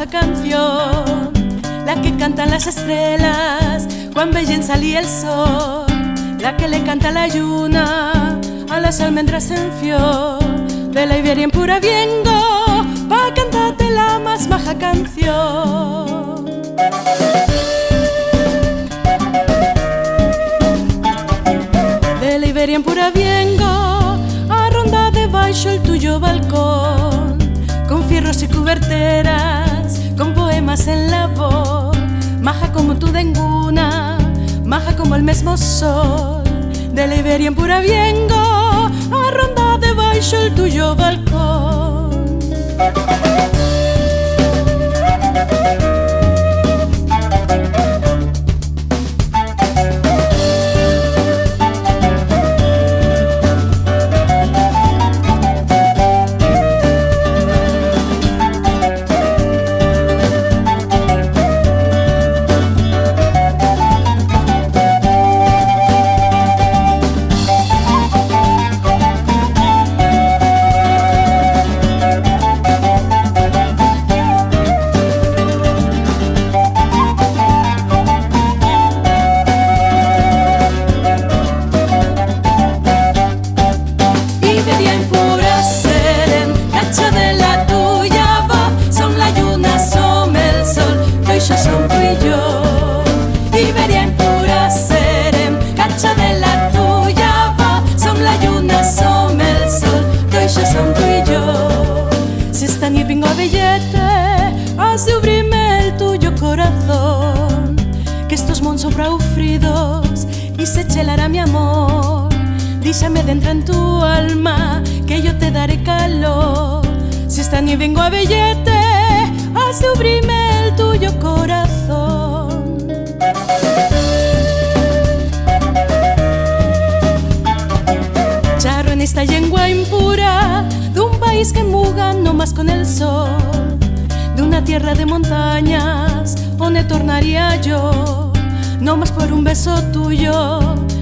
maja canción, la que cantan las estrellas cuando veien salir el sol, la que le canta la lluna a las almendras en fior. De la Iberia en pura vengo pa' cantarte la más maja canción. De la Iberia en pura vengo a rondar debaixo el tuyo balcón, con fierros y cuberteras, con poemas en la voz, maja como tu denguna, maja como el mesmo sol. De la Iberia en pura vengo a rondar debaixo el tuyo balcón. Has de obrirme el tuyo corazón, que estos mons son prou fridos y se chelará mi amor. Díxame dentro en tu alma que yo te daré calor. Si esta ni vengo a vellete, has de obrirme el tuyo corazón. Charro en esta lengua impura de un país que muga no más con el sol, de una tierra de montañas donde tornaría yo, no más por un beso tuyo,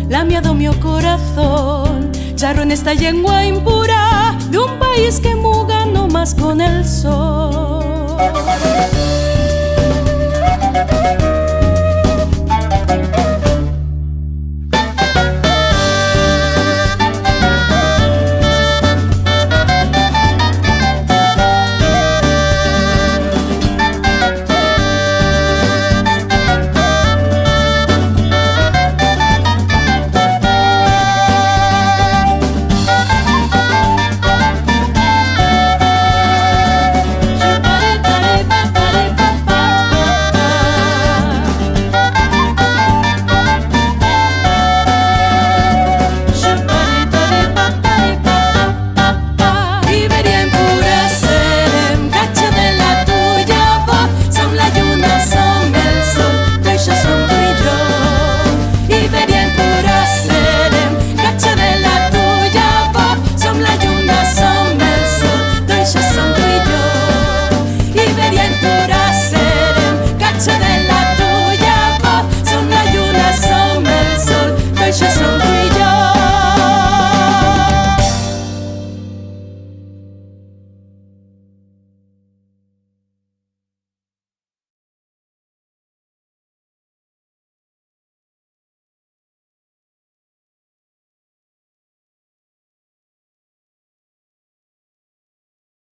lamiado mi corazón. Charro en esta lengua impura de un país que muga no más con el sol.